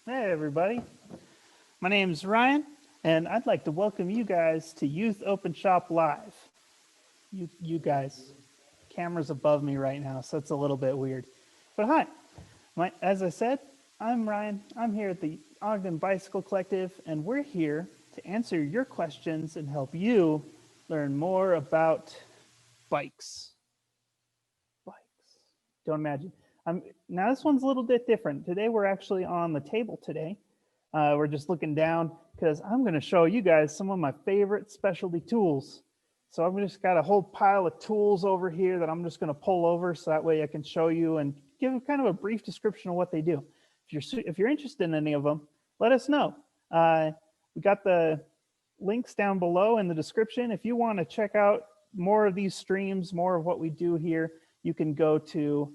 Hey everybody, my name's Ryan, and I'd like to welcome you guys to Youth Open Shop Live. You guys, camera's above me right now, so it's a little bit weird. But hi, as I said, I'm Ryan. I'm here at the Ogden Bicycle Collective, and we're here to answer your questions and help you learn more about bikes. Don't imagine. Now this one's a little bit different. Today we're actually on the table today. We're just looking down because I'm going to show you guys some of my favorite specialty tools. So I've just got a whole pile of tools over here that I'm just going to pull over so that way I can show you and give kind of a brief description of what they do. If you're interested in any of them, let us know. We got the links down below in the description. If you want to check out more of these streams, more of what we do here, you can go to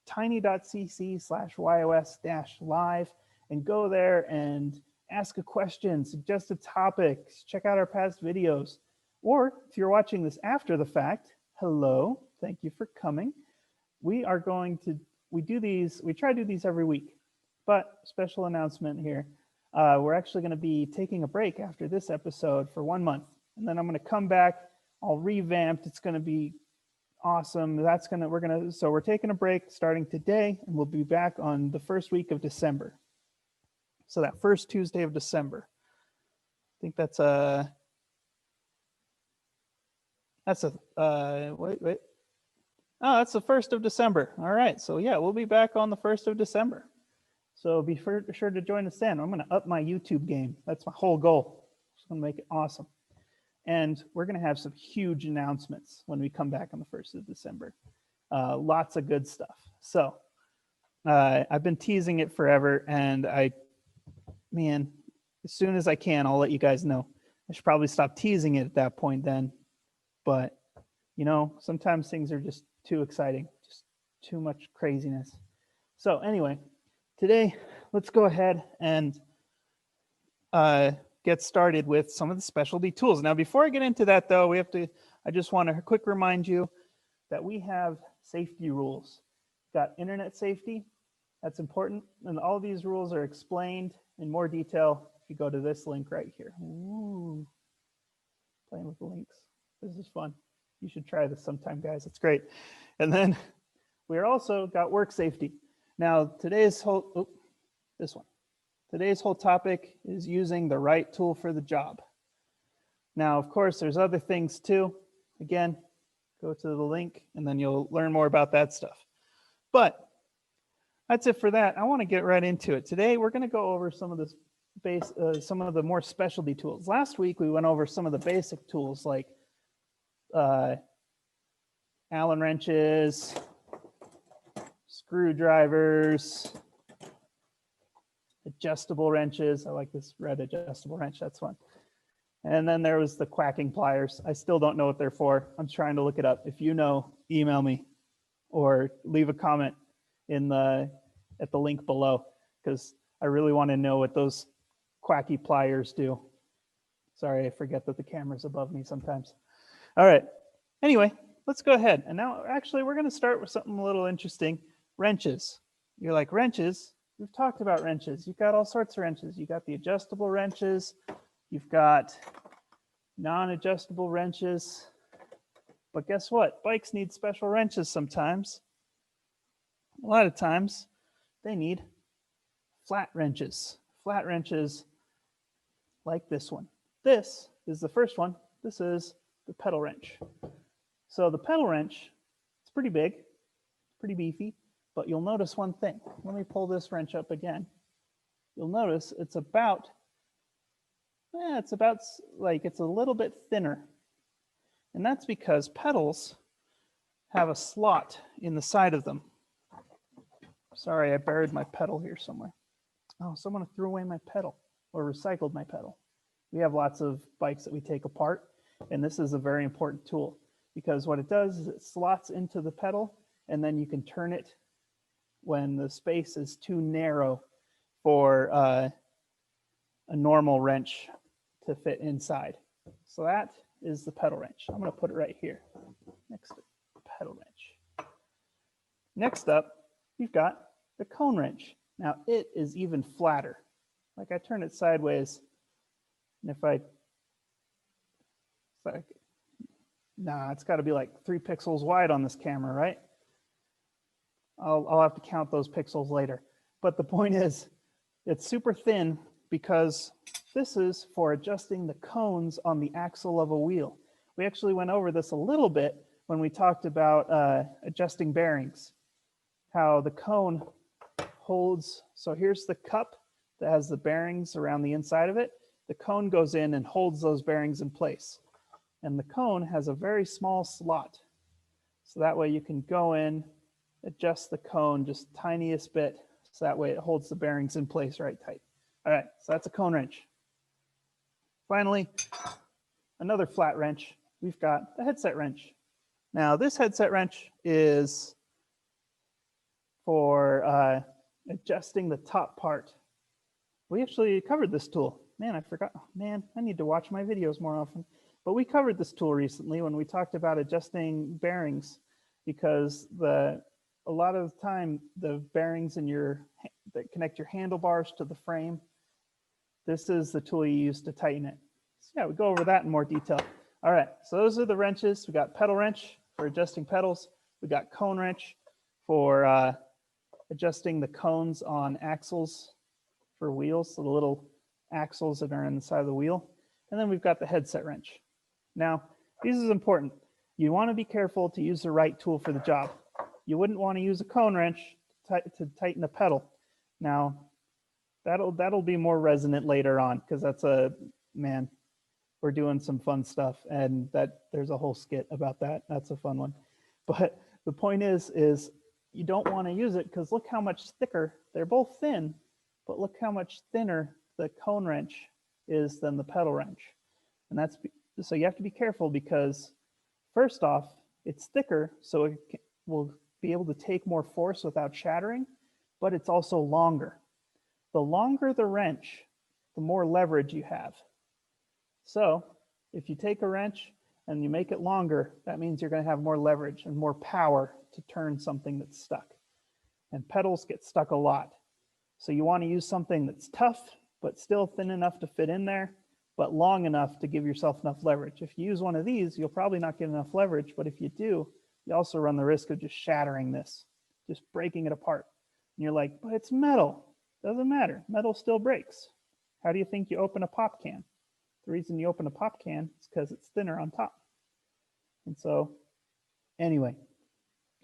tiny.cc/YOS-Live and go there and ask a question, suggest a topic, check out our past videos. Or if you're watching this after the fact, hello, thank you for coming. We try to do these every week, but special announcement here. We're actually going to be taking a break after this episode for 1 month, and then I'm going to come back all revamped. It's going to be awesome. So we're taking a break starting today, and we'll be back on the first week of December. So that first Tuesday of December. I think that's the 1st of December. All right. So yeah, we'll be back on the 1st of December. So be sure to join us then. I'm going to up my YouTube game. That's my whole goal. Just going to make it awesome. And we're going to have some huge announcements when we come back on the 1st of December. Lots of good stuff. So I've been teasing it forever, and as soon as I can, I'll let you guys know. I should probably stop teasing it at that point then. But, sometimes things are just too exciting, just too much craziness. So anyway, today, let's go ahead and get started with some of the specialty tools. Now, before I get into that, though, I just want to quick remind you that we have safety rules. Got internet safety, that's important, and all these rules are explained in more detail if you go to this link right here. Ooh, playing with the links. This is fun. You should try this sometime, guys. It's great. And then we're also got work safety. Now, today's whole topic is using the right tool for the job. Now, of course, there's other things too. Again, go to the link and then you'll learn more about that stuff. But that's it for that. I want to get right into it. Today, we're going to go over some of the more specialty tools. Last week, we went over some of the basic tools like Allen wrenches, screwdrivers, adjustable wrenches. I like this red adjustable wrench. That's fun. And then there was the quacking pliers. I still don't know what they're for. I'm trying to look it up. If you know, email me or leave a comment at the link below, because I really want to know what those quacky pliers do. Sorry, I forget that the camera's above me sometimes. All right. Anyway, let's go ahead. And now, actually, we're going to start with something a little interesting. Wrenches. You're like, wrenches? We've talked about wrenches. You've got all sorts of wrenches. You've got the adjustable wrenches. You've got non-adjustable wrenches. But guess what? Bikes need special wrenches sometimes. A lot of times, they need flat wrenches. Flat wrenches like this one. This is the first one. This is the pedal wrench. So the pedal wrench, it's pretty big, pretty beefy. But you'll notice one thing. Let me pull this wrench up again. You'll notice it's a little bit thinner. And that's because pedals have a slot in the side of them. Sorry, I buried my pedal here somewhere. Oh, someone threw away my pedal or recycled my pedal. We have lots of bikes that we take apart, and this is a very important tool because what it does is it slots into the pedal, and then you can turn it when the space is too narrow for a normal wrench to fit inside. So that is the pedal wrench. I'm going to put it right here next to the pedal wrench. Next up, you've got the cone wrench. Now it is even flatter. Like I turn it sideways, and if I, like, nah, it's got to be like 3 pixels wide on this camera, right? I'll have to count those pixels later. But the point is, it's super thin because this is for adjusting the cones on the axle of a wheel. We actually went over this a little bit when we talked about adjusting bearings, how the cone holds. So here's the cup that has the bearings around the inside of it. The cone goes in and holds those bearings in place. And the cone has a very small slot. So that way you can go in, adjust the cone just tiniest bit. So that way it holds the bearings in place right tight. All right, so that's a cone wrench. Finally, another flat wrench. We've got the headset wrench. Now this headset wrench is for adjusting the top part. We actually covered this tool. Man, I forgot. Man, I need to watch my videos more often. But we covered this tool recently when we talked about adjusting bearings, because a lot of the time the bearings in that connect your handlebars to the frame, this is the tool you use to tighten it. So yeah, we go over that in more detail. All right, so those are the wrenches. We got pedal wrench for adjusting pedals. We got cone wrench for adjusting the cones on axles for wheels, so the little axles that are in the side of the wheel. And then we've got the headset wrench. Now, this is important. You want to be careful to use the right tool for the job. You wouldn't want to use a cone wrench to tighten a pedal. Now, that'll be more resonant later on, because man, we're doing some fun stuff, and there's a whole skit about that. That's a fun one. But the point is you don't want to use it, because look how much thicker. They're both thin, but look how much thinner the cone wrench is than the pedal wrench. And so you have to be careful, because first off, it's thicker, so it will be able to take more force without shattering, but it's also longer. The longer the wrench, the more leverage you have. So if you take a wrench and you make it longer, that means you're going to have more leverage and more power to turn something that's stuck. And pedals get stuck a lot. So you want to use something that's tough, but still thin enough to fit in there, but long enough to give yourself enough leverage. If you use one of these, you'll probably not get enough leverage, but if you do, you also run the risk of just shattering this, just breaking it apart. And you're like, but it's metal. Doesn't matter. Metal still breaks. How do you think you open a pop can? The reason you open a pop can is because it's thinner on top. And so, anyway,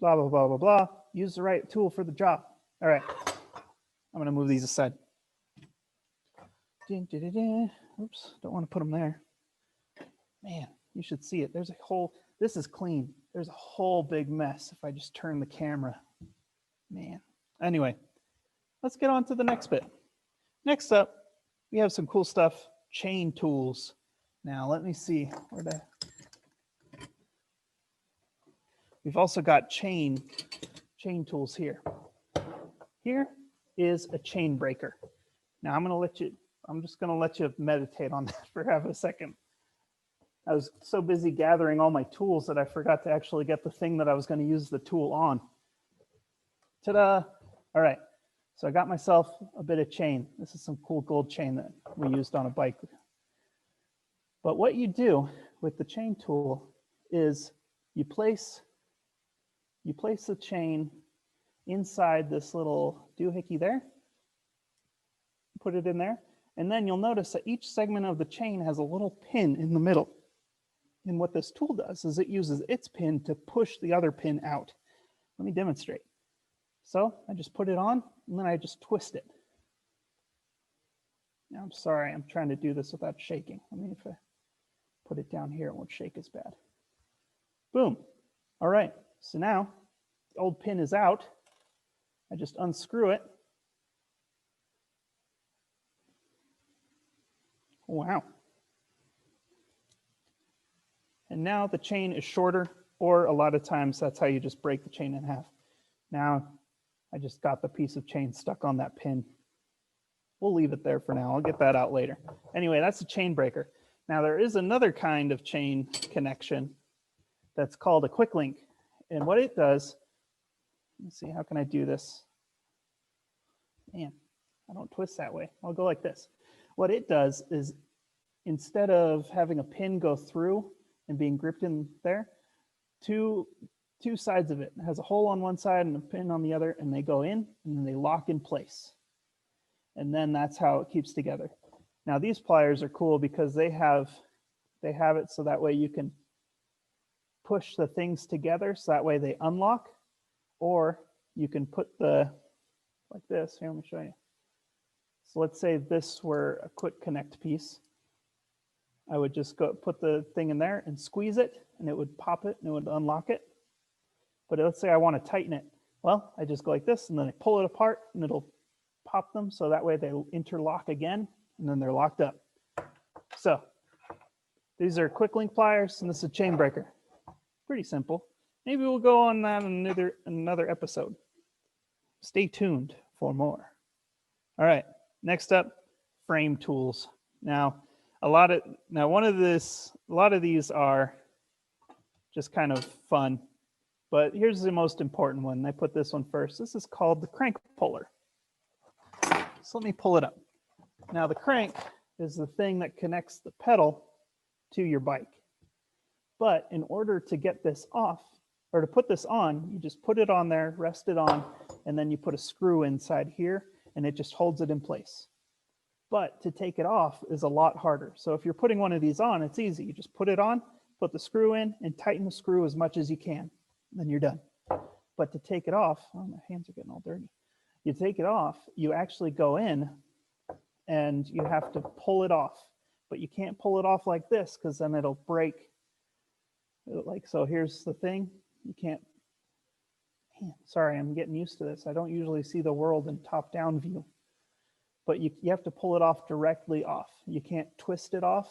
blah, blah, blah, blah, blah. Use the right tool for the job. All right. I'm going to move these aside. Oops, don't want to put them there. Man, you should see it. There's a whole, this is clean. There's a whole big mess if I just turn the camera. Man. Anyway, let's get on to the next bit. Next up, we have some cool stuff, chain tools. Now, let me see. We've also got chain tools here. Here is a chain breaker. Now, I'm just going to let you meditate on that for half a second. I was so busy gathering all my tools that I forgot to actually get the thing that I was going to use the tool on. Ta-da! All right, so I got myself a bit of chain. This is some cool gold chain that we used on a bike. But what you do with the chain tool is you place the chain inside this little doohickey there, put it in there, and then you'll notice that each segment of the chain has a little pin in the middle. And what this tool does is it uses its pin to push the other pin out. Let me demonstrate. So I just put it on, and then I just twist it. Now, I'm sorry, I'm trying to do this without shaking. I mean, if I put it down here, it won't shake as bad. Boom. All right, so now the old pin is out. I just unscrew it. Wow. And now the chain is shorter, or a lot of times that's how you just break the chain in half. Now, I just got the piece of chain stuck on that pin. We'll leave it there for now. I'll get that out later. Anyway, that's a chain breaker. Now, there is another kind of chain connection that's called a quick link. And what it does, let's see, how can I do this? Man, I don't twist that way. I'll go like this. What it does is instead of having a pin go through and being gripped in there, two sides of it. It has a hole on one side and a pin on the other, and they go in and then they lock in place. And then that's how it keeps together. Now these pliers are cool because they have it so that way you can push the things together so that way they unlock, or you can put like this. Here, let me show you. So let's say this were a quick connect piece. I would just go put the thing in there and squeeze it, and it would pop it and it would unlock it. But let's say I want to tighten it. Well, I just go like this and then I pull it apart and it'll pop them so that way they interlock again and then they're locked up. So these are quick link pliers and this is a chain breaker. Pretty simple. Maybe we'll go on that in another episode. Stay tuned for more. All right, next up, frame tools. Now, a lot of these are just kind of fun, but here's the most important one. I put this one first. This is called the crank puller. So let me pull it up. Now the crank is the thing that connects the pedal to your bike. But in order to get this off, or to put this on, you just put it on there, rest it on, and then you put a screw inside here, and it just holds it in place. But to take it off is a lot harder. So if you're putting one of these on, it's easy. You just put it on, put the screw in, and tighten the screw as much as you can. Then you're done. But to take it off, oh, my hands are getting all dirty. You take it off, you actually go in, and you have to pull it off. But you can't pull it off like this, because then it'll break. Like so, here's the thing. You can't. Man, sorry, I'm getting used to this. I don't usually see the world in top-down view. But you have to pull it off directly off. You can't twist it off,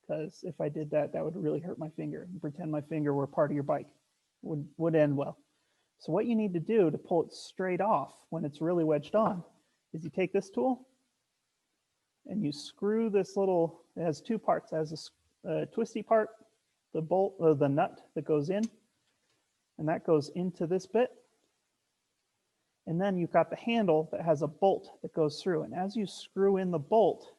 because if I did that, that would really hurt my finger. And pretend my finger were part of your bike. Would end well. So what you need to do to pull it straight off when it's really wedged on is you take this tool and you screw this little, it has two parts. It has a twisty part, the bolt, or the nut that goes in, and that goes into this bit. And then you've got the handle that has a bolt that goes through. And as you screw in the bolt,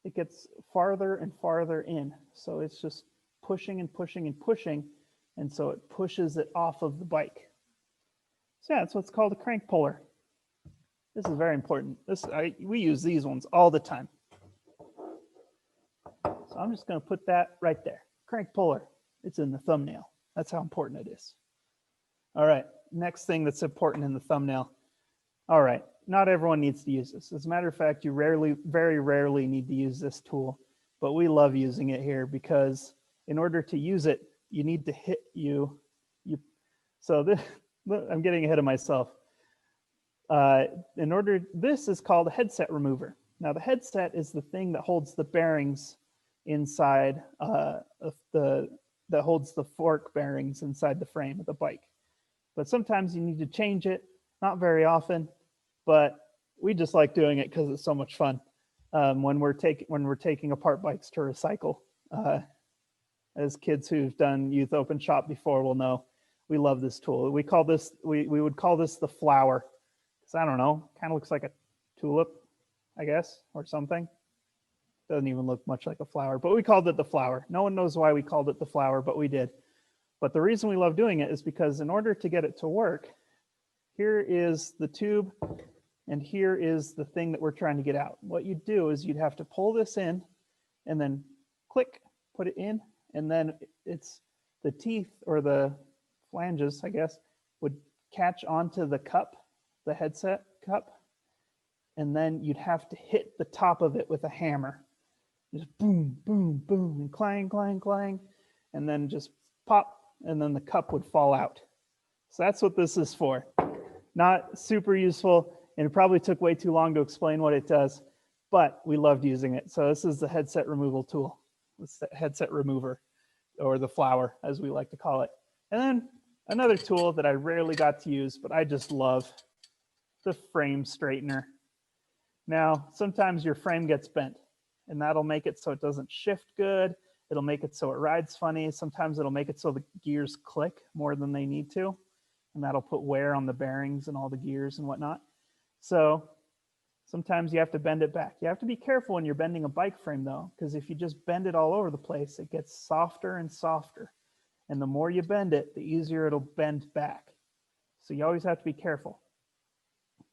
it gets farther and farther in. So it's just pushing and pushing and pushing. And so it pushes it off of the bike. So yeah, that's what's called a crank puller. This is very important. We use these ones all the time. So I'm just going to put that right there. Crank puller. It's in the thumbnail. That's how important it is. All right, next thing that's important in the thumbnail. All right, not everyone needs to use this. As a matter of fact, you very rarely need to use this tool, but we love using it here because in order to use it, you need to hit I'm getting ahead of myself. This is called a headset remover. Now the headset is the thing that holds the bearings inside that holds the fork bearings inside the frame of the bike. But sometimes you need to change it, not very often, but we just like doing it because it's so much fun. When we're taking apart bikes to recycle. As kids who've done youth open shop before will know, we love this tool. We would call this the flower. Because I don't know, kind of looks like a tulip, I guess, or something. Doesn't even look much like a flower, but we called it the flower. No one knows why we called it the flower, but we did. But the reason we love doing it is because in order to get it to work, here is the tube and here is the thing that we're trying to get out. What you'd do is you'd have to pull this in and then click, put it in, and then it's the teeth or the flanges, I guess, would catch onto the cup, the headset cup, and then you'd have to hit the top of it with a hammer. Just boom, boom, boom, and clang, clang, clang, and then just pop, and then the cup would fall out. So that's what this is for. Not super useful, and it probably took way too long to explain what it does, but we loved using it. So this is the headset removal tool. It's the headset remover, or the flower, as we like to call it. And then another tool that I rarely got to use, but I just love, the frame straightener. Now, sometimes your frame gets bent, and that'll make it so it doesn't shift good. It'll make it so it rides funny. Sometimes it'll make it so the gears click more than they need to. and that'll put wear on the bearings and all the gears and whatnot. So sometimes you have to bend it back. You have to be careful when you're bending a bike frame though, because if you just bend it all over the place, it gets softer and softer. And the more you bend it, the easier it'll bend back. So you always have to be careful.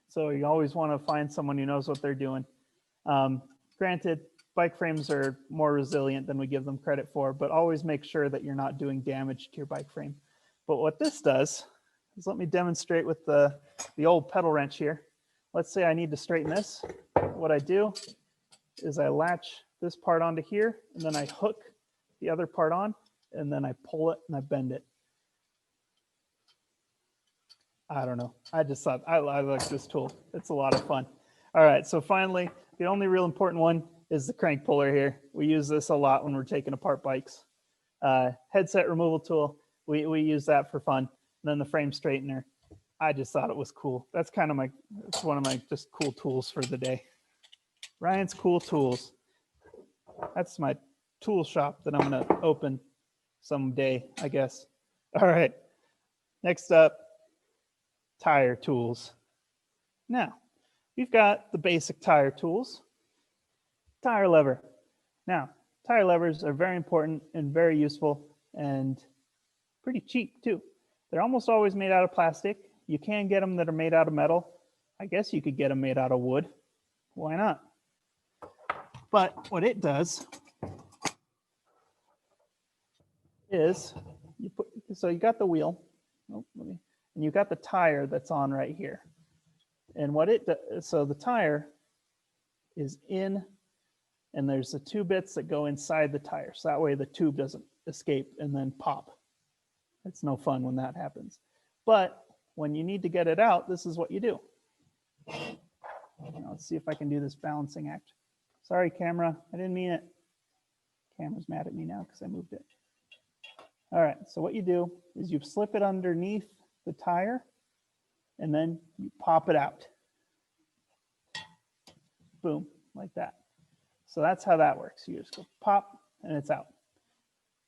So you always want to find someone who knows what they're doing. Granted, bike frames are more resilient than we give them credit for, but always make sure that you're not doing damage to your bike frame. But what this does is, let me demonstrate with the old pedal wrench here. Let's say I need to straighten this. What I do is I latch this part onto here, and then I hook the other part on, and then I pull it and I bend it. I don't know. I just thought I like this tool. It's a lot of fun. All right, so finally, the only real important one is the crank puller here. We use this a lot when we're taking apart bikes. Headset removal tool, we use that for fun. And then the frame straightener, I just thought it was cool. That's kind of it's one of my just cool tools for the day. Ryan's cool tools. That's my tool shop that I'm gonna open someday, I guess. All right, next up, tire tools. Now, we've got the basic tire tools. Tire lever. Now, tire levers are very important and very useful and pretty cheap too. They're almost always made out of plastic. You can get them that are made out of metal. I guess you could get them made out of wood. Why not? But what it does is, so you got the wheel, and you got the tire that's on right here. And what it does, so the tire is in, and there's the two bits that go inside the tire. So that way the tube doesn't escape and then pop. It's no fun when that happens. But when you need to get it out, this is what you do. Now, let's see if I can do this balancing act. Sorry, camera, I didn't mean it. Camera's mad at me now because I moved it. All right, so what you do is you slip it underneath the tire and then you pop it out. Boom, like that. So that's how that works. You just go pop and it's out.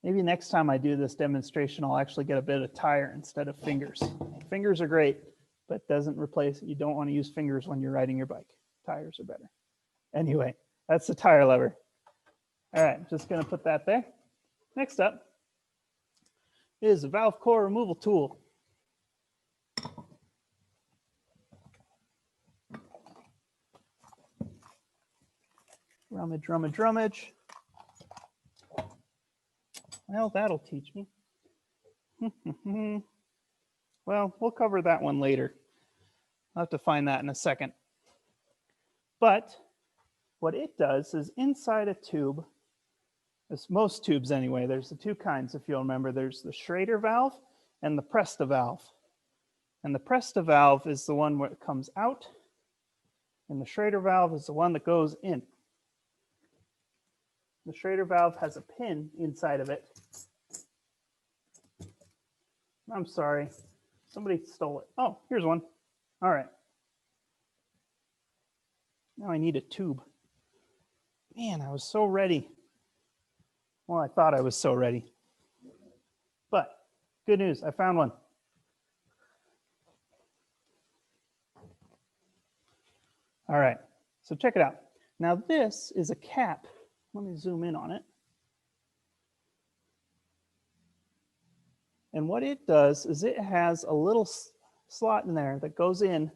Maybe next time I do this demonstration, I'll actually get a bit of tire instead of fingers. Fingers are great, but doesn't replace, you don't want to use fingers when you're riding your bike. Tires are better. Anyway, that's the tire lever. All right, just gonna put that there. Next up is a valve core removal tool. Drummage. Well, that'll teach me. Well, we'll cover that one later. I'll have to find that in a second. But what it does is, inside a tube, as most tubes anyway, there's the two kinds, if you'll remember. There's the Schrader valve and the Presta valve. And the Presta valve is the one where it comes out, and the Schrader valve is the one that goes in. The Schrader valve has a pin inside of it. I'm sorry, somebody stole it. Oh, here's one. All right. Now I need a tube. Man, I was so ready. Well, I thought I was so ready. But good news, I found one. All right, so check it out. Now this is a cap. Let me zoom in on it. And what it does is it has a little slot in there that goes in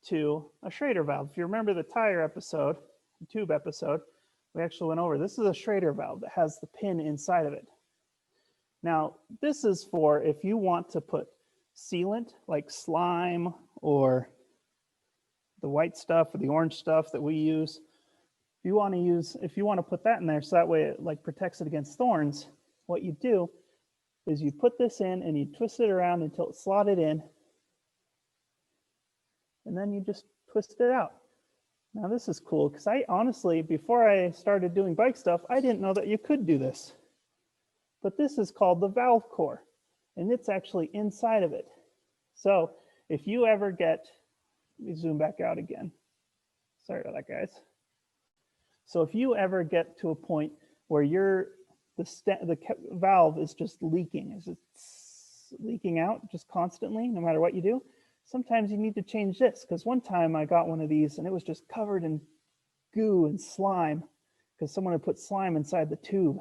to a Schrader valve. If you remember the tire episode, the tube episode, we actually went over. This is a Schrader valve that has the pin inside of it. Now, this is for if you want to put sealant like slime or the white stuff or the orange stuff that we use. If you want to put that in there so that way it like protects it against thorns, what you do is you put this in and you twist it around until it's slotted in, and then you just twist it out. Now this is cool because I honestly, before I started doing bike stuff, I didn't know that you could do this. But this is called the valve core, and it's actually inside of it. So if you ever get, let me zoom back out again. Sorry about that, guys. So if you ever get to a point where the valve is just leaking, it's leaking out just constantly, no matter what you do, sometimes you need to change this. Because one time I got one of these and it was just covered in goo and slime because someone had put slime inside the tube.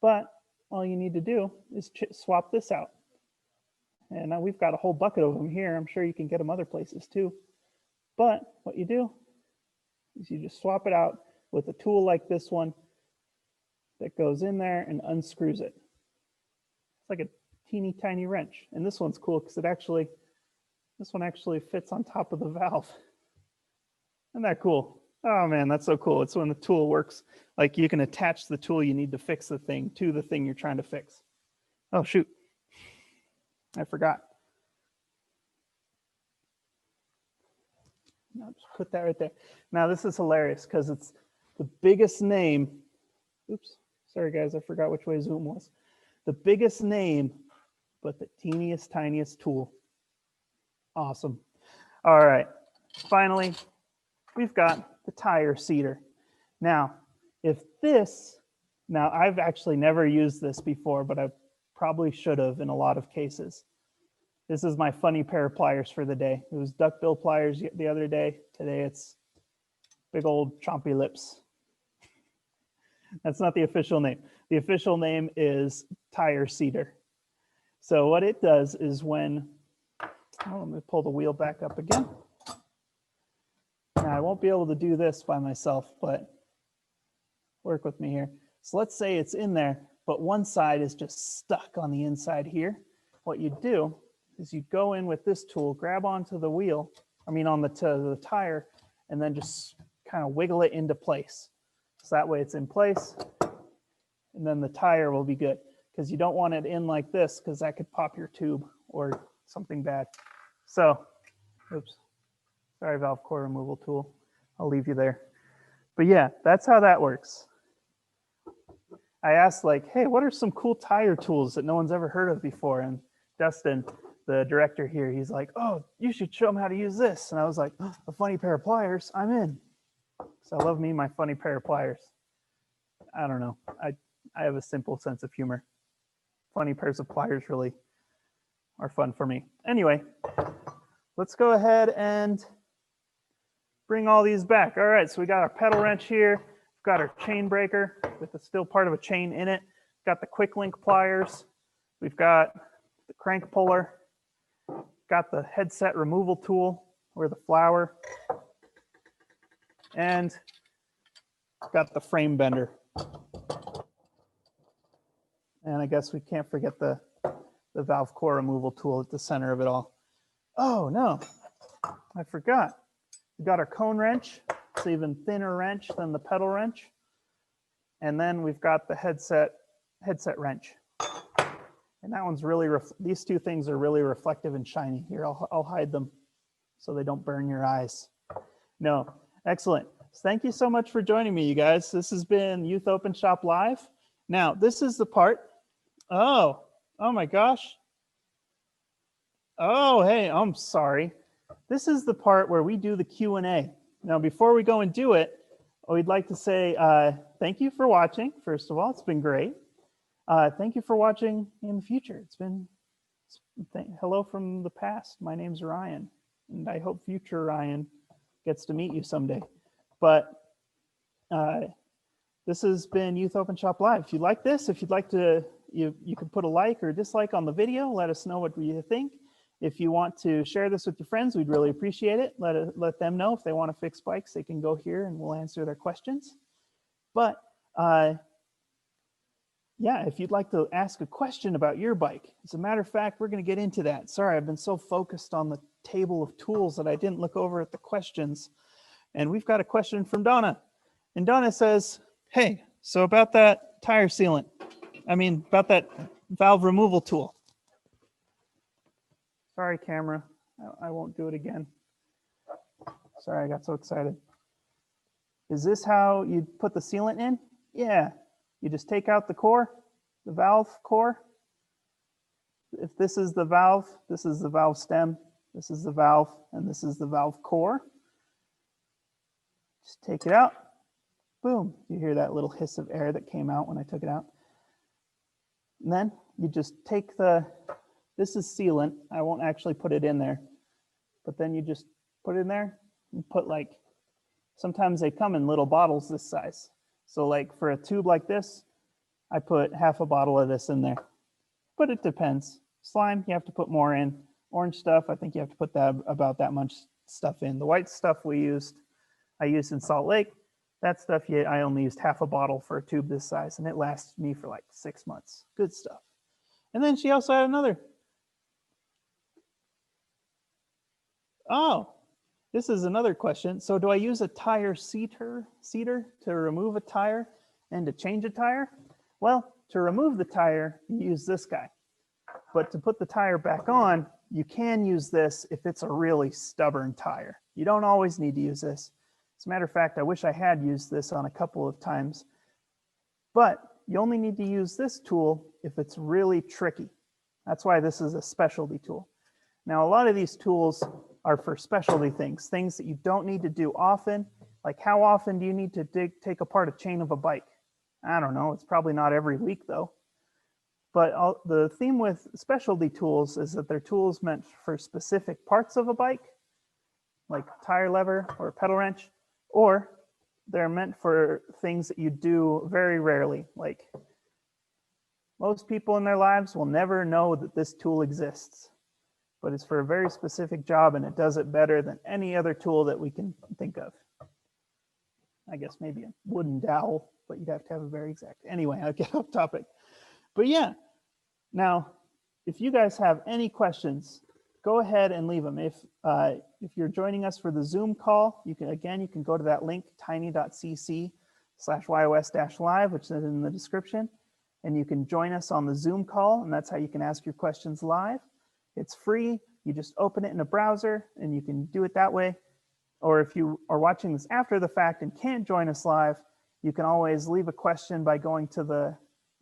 But all you need to do is swap this out. And now we've got a whole bucket of them here. I'm sure you can get them other places too. But what you do is you just swap it out with a tool like this one that goes in there and unscrews it. It's like a teeny tiny wrench. And this one's cool because this one actually fits on top of the valve. Isn't that cool? Oh man, that's so cool. It's when the tool works. Like you can attach the tool you need to fix the thing to the thing you're trying to fix. Oh shoot, I forgot. I'll just put that right there. Now this is hilarious because it's the biggest name. Oops, sorry guys, I forgot which way Zoom was. The biggest name, but the teeniest, tiniest tool. Awesome. All right, finally, we've got the tire seater. Now, now I've actually never used this before, but I probably should have in a lot of cases. This is my funny pair of pliers for the day. It was duckbill pliers the other day. Today it's big old chompy lips. That's not the official name. The official name is tire seater. So what it does is when, let me pull the wheel back up again. Now I won't be able to do this by myself, but work with me here. So let's say it's in there, but one side is just stuck on the inside here. What you do is you go in with this tool, grab onto the wheel, on the tire, and then just kind of wiggle it into place. So that way it's in place, and then the tire will be good. Because you don't want it in like this, because that could pop your tube or something bad. So, oops. Sorry, valve core removal tool. I'll leave you there. But yeah, that's how that works. I asked like, hey, what are some cool tire tools that no one's ever heard of before? And Dustin, the director here, he's like, oh, you should show them how to use this. And I was like, oh, a funny pair of pliers, I'm in. So I love me my funny pair of pliers. I don't know. I have a simple sense of humor. Funny pairs of pliers really are fun for me. Anyway, let's go ahead and bring all these back. All right, so we got our pedal wrench here. We've got our chain breaker with still part of a chain in it. We've got the quick link pliers. We've got the crank puller. Got the headset removal tool or the flower. And got the frame bender. And I guess we can't forget the valve core removal tool at the center of it all. Oh no, I forgot. We got our cone wrench. It's an even thinner wrench than the pedal wrench. And then we've got the headset wrench. And that one's really, these two things are really reflective and shiny. Here, I'll hide them so they don't burn your eyes. No, excellent. Thank you so much for joining me, you guys. This has been Youth Open Shop Live. Now, this is the part. Oh my gosh. Oh, hey, I'm sorry. This is the part where we do the Q&A. Now, before we go and do it, we'd like to say thank you for watching. First of all, it's been great. Thank you for watching in the future. Hello from the past. My name's Ryan, and I hope future Ryan gets to meet you someday. But this has been Youth Open Shop Live. If you like this, if you'd like to, you can put a like or dislike on the video. Let us know what you think. If you want to share this with your friends, we'd really appreciate it. Let them know if they want to fix bikes, they can go here and we'll answer their questions. But yeah, if you'd like to ask a question about your bike, as a matter of fact, we're going to get into that. Sorry, I've been so focused on the table of tools that I didn't look over at the questions. And we've got a question from Donna. And Donna says, hey, so about that tire sealant, about that valve removal tool. Sorry, camera. I won't do it again. Sorry, I got so excited. Is this how you put the sealant in? Yeah. You just take out the core, the valve core. If this is the valve stem, this is the valve, and this is the valve core. Just take it out. Boom. You hear that little hiss of air that came out when I took it out. And then you just take this is sealant. I won't actually put it in there, but then you just put it in there and put like, sometimes they come in little bottles this size. So like for a tube like this, I put half a bottle of this in there, but it depends. Slime, you have to put more in. Orange stuff, I think you have to put that about that much stuff in. The white stuff I used in Salt Lake, that stuff, I only used half a bottle for a tube this size, and it lasts me for like 6 months. Good stuff. And then she also had another. Oh, this is another question. So do I use a tire seater to remove a tire and to change a tire? Well, to remove the tire, you use this guy. But to put the tire back on, you can use this if it's a really stubborn tire. You don't always need to use this. As a matter of fact, I wish I had used this on a couple of times. But you only need to use this tool if it's really tricky. That's why this is a specialty tool. Now, a lot of these tools are for specialty things that you don't need to do often. Like how often do you need to take apart a chain of a bike? I don't know. It's probably not every week though. But the theme with specialty tools is that they're tools meant for specific parts of a bike, like tire lever or a pedal wrench, or they're meant for things that you do very rarely. Like most people in their lives will never know that this tool exists, but it's for a very specific job and it does it better than any other tool that we can think of. I guess maybe a wooden dowel, but you'd have to have a very exact. Anyway, I'll get off topic. But yeah, now, if you guys have any questions, go ahead and leave them. If you're joining us for the Zoom call, you can go to that link, tiny.cc/YOS-Live, which is in the description, and you can join us on the Zoom call, and that's how you can ask your questions live. It's free. You just open it in a browser, and you can do it that way. Or if you are watching this after the fact and can't join us live, you can always leave a question by going to the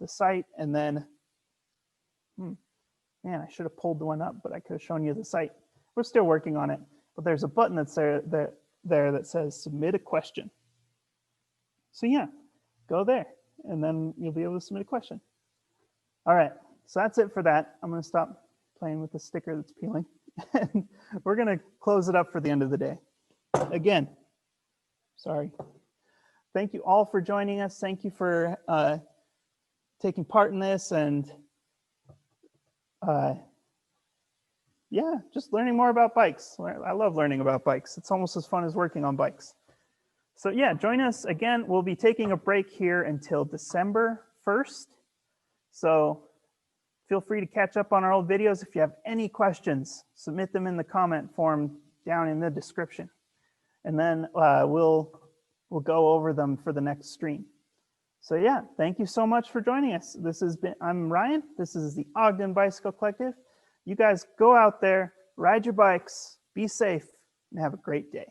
site, and then, man, I should have pulled the one up, but I could have shown you the site. We're still working on it, but there's a button that's there that says submit a question. So yeah, go there, and then you'll be able to submit a question. All right, so that's it for that. I'm going to stop playing with the sticker that's peeling, and we're going to close it up for the end of the day. Again, sorry. Thank you all for joining us. Thank you for taking part in this, and yeah, just learning more about bikes. I love learning about bikes. It's almost as fun as working on bikes. So yeah, join us again. We'll be taking a break here until December 1st. So feel free to catch up on our old videos. If you have any questions, submit them in the comment form down in the description. And then we'll go over them for the next stream. So yeah, thank you so much for joining us. I'm Ryan. This is the Ogden Bicycle Collective. You guys go out there, ride your bikes, be safe, and have a great day.